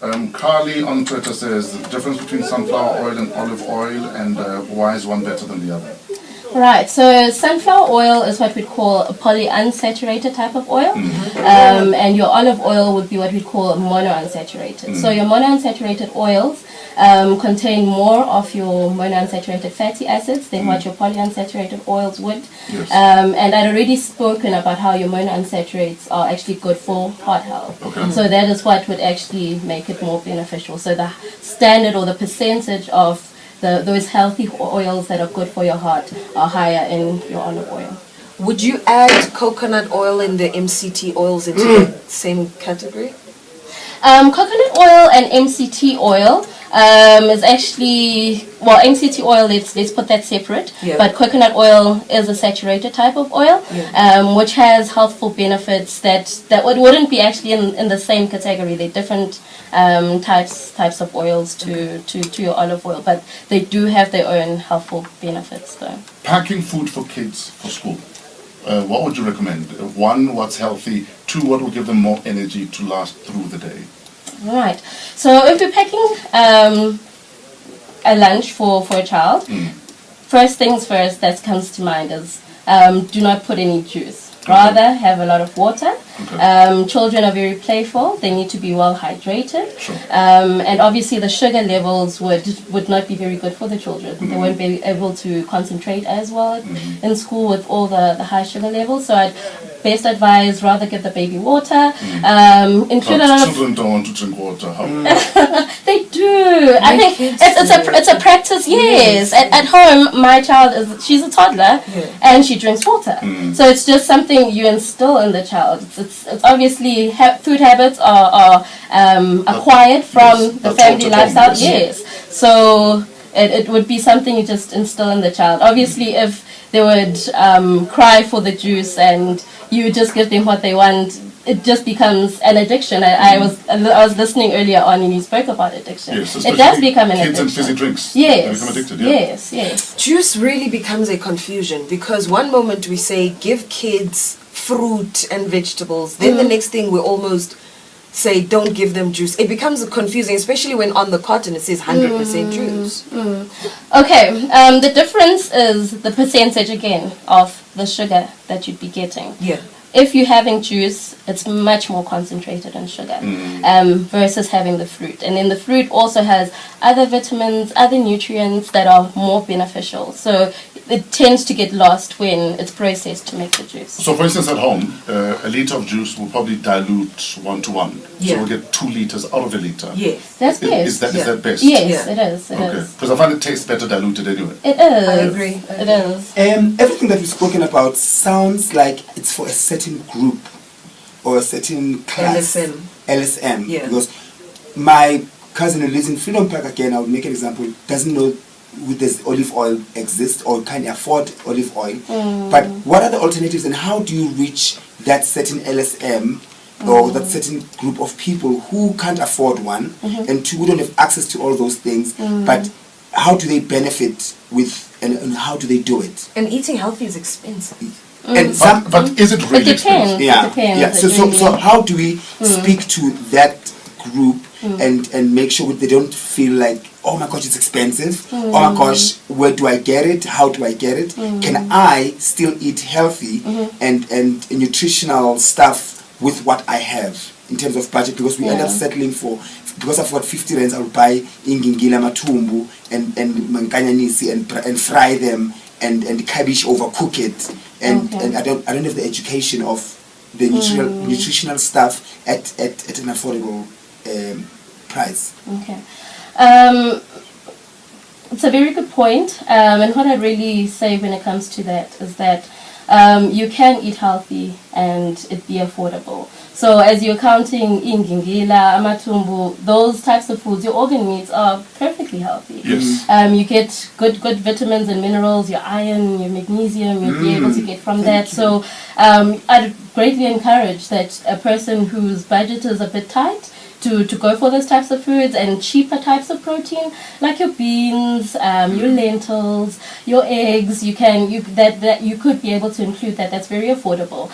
Carly on Twitter says the difference between sunflower oil and olive oil, and why is one better than the other? Right, so sunflower oil is what we call a polyunsaturated type of oil, and your olive oil would be what we call monounsaturated. So your monounsaturated oils contain more of your monounsaturated fatty acids than what your polyunsaturated oils would. Yes. And I'd already spoken about how your monounsaturates are actually good for heart health. Okay. So that is what would actually make it more beneficial. So the standard or the percentage of those healthy oils that are good for your heart are higher in your olive oil. Would you add coconut oil and the MCT oils into the same category? Coconut oil and MCT oil is actually, well, MCT oil, let's put that separate, but coconut oil is a saturated type of oil, which has healthful benefits that wouldn't be actually in the same category. They're different types of oils to your olive oil, but they do have their own healthful benefits though. Packing food for kids for school. What would you recommend? One, what's healthy? Two, what will give them more energy to last through the day? Right. So if you're packing a lunch for a child, first things first that comes to mind is do not put any juice. Rather have a lot of water. Okay. Children are very playful. They need to be well hydrated. Sure. And obviously the sugar levels would not be very good for the children. They won't be able to concentrate as well in school with all the high sugar levels. So I'd best advise rather give the baby water. Include a lot of children don't want to drink water. How? They do. I think it's a practice. Yes. At home, my child she's a toddler and she drinks water. So it's just something you instill in the child. It's obviously food habits are acquired from the family lifestyle. Yes. So it would be something you just instill in the child. Obviously, if they would cry for the juice and you just give them what they want, it just becomes an addiction. I was listening earlier on and you spoke about addiction. Yes, it does become an kids addiction. And fizzy drinks. Yes. They become addicted, Yes. Juice really becomes a confusion because one moment we say give kids fruit and vegetables, then the next thing we almost say don't give them juice. It becomes confusing, especially when on the carton it says 100% juice. Okay, the difference is the percentage again of the sugar that you'd be getting. Yeah. If you're having juice, it's much more concentrated in sugar versus having the fruit. And then the fruit also has other vitamins, other nutrients that are more beneficial. So it tends to get lost when it's processed to make the juice. So for instance, at home, a liter of juice will probably dilute 1-to-1. So we'll get 2 liters out of a liter. Yes. That's best. Is that best? Yes, it is. It is. Because I find it tastes better diluted anyway. It is. I agree. It is. Everything that we've spoken about sounds like it's for a certain group or a certain class. LSM. Yeah. Because my cousin who lives in Freedom Park, again, I would make an example, doesn't know does olive oil exist or can afford olive oil. But what are the alternatives and how do you reach that certain LSM or that certain group of people who can't afford one and who don't have access to all those things, but how do they benefit with and how do they do it? And eating healthy is expensive. And but is it really expensive? Yeah. It depends. Yeah. So how do we speak to that group and make sure that they don't feel like, oh my gosh, it's expensive. Oh my gosh, where do I get it? How do I get it? Can I still eat healthy and nutritional stuff with what I have in terms of budget? Because we end up settling for, because I've got 50 rands, I'll buy ingingila matumbu and mankanyanyisi and fry them and cabbage overcook it. And I don't have the education of the nutritional stuff at an affordable price. Okay. It's a very good point. And what I really say when it comes to that is that you can eat healthy and it be affordable. So as you're counting ingingila, amatumbu, those types of foods, your organ meats are perfectly healthy. Yes. You get good vitamins and minerals, your iron, your magnesium, you'll be able to get from that. So I'd greatly encourage that a person whose budget is a bit tight to go for those types of foods and cheaper types of protein, like your beans, your lentils, your eggs. You could be able to include that. That's very affordable.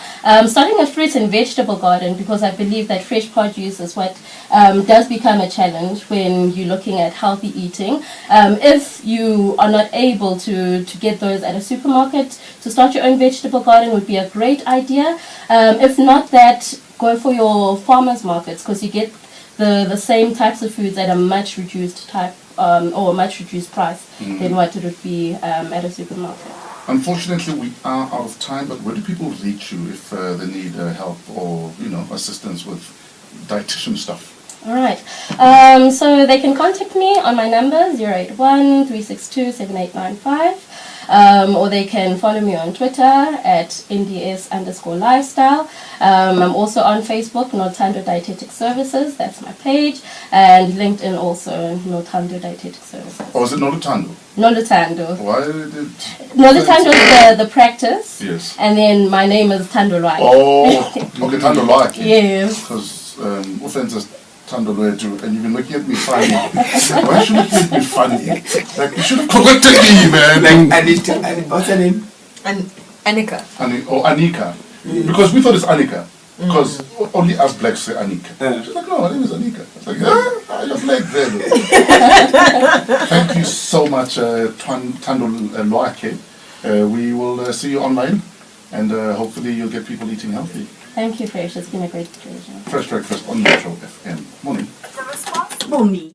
Starting a fruit and vegetable garden, because I believe that fresh produce is what does become a challenge when you're looking at healthy eating. If you are not able to get those at a supermarket, to start your own vegetable garden would be a great idea. If not that, go for your farmers markets, because you get the same types of foods at a much reduced or much reduced price than what it would be at a supermarket. Unfortunately, we are out of time, but where do people reach you if they need help or assistance with dietitian stuff? All right. So they can contact me on my number 081-362-7895. Or they can follow me on Twitter at NDS_lifestyle. I'm also on Facebook, Thando Dietetic Services, that's my page, and LinkedIn also, Thando Dietetic Services. Or is it Thando? Thando. Why did Thando is the practice. Yes. And then my name is Thando Loake. Oh, okay, Thando Loake. Yes. Because offenses Thando Loake, and you've been looking at me funny. Why should you look at me funny? Like, you should have corrected me, man. Like, what's her name? Anika. Anika. Because we thought it's Anika. Because only us blacks say Anika. She's like, no, my name is Anika. I was like, yeah, you're black there. Thank you so much, Thando Loake. We will see you online, and hopefully you'll get people eating healthy. Thank you, Fresh. It's been a great pleasure. Fresh Breakfast on Metro FM. Morning. Morning.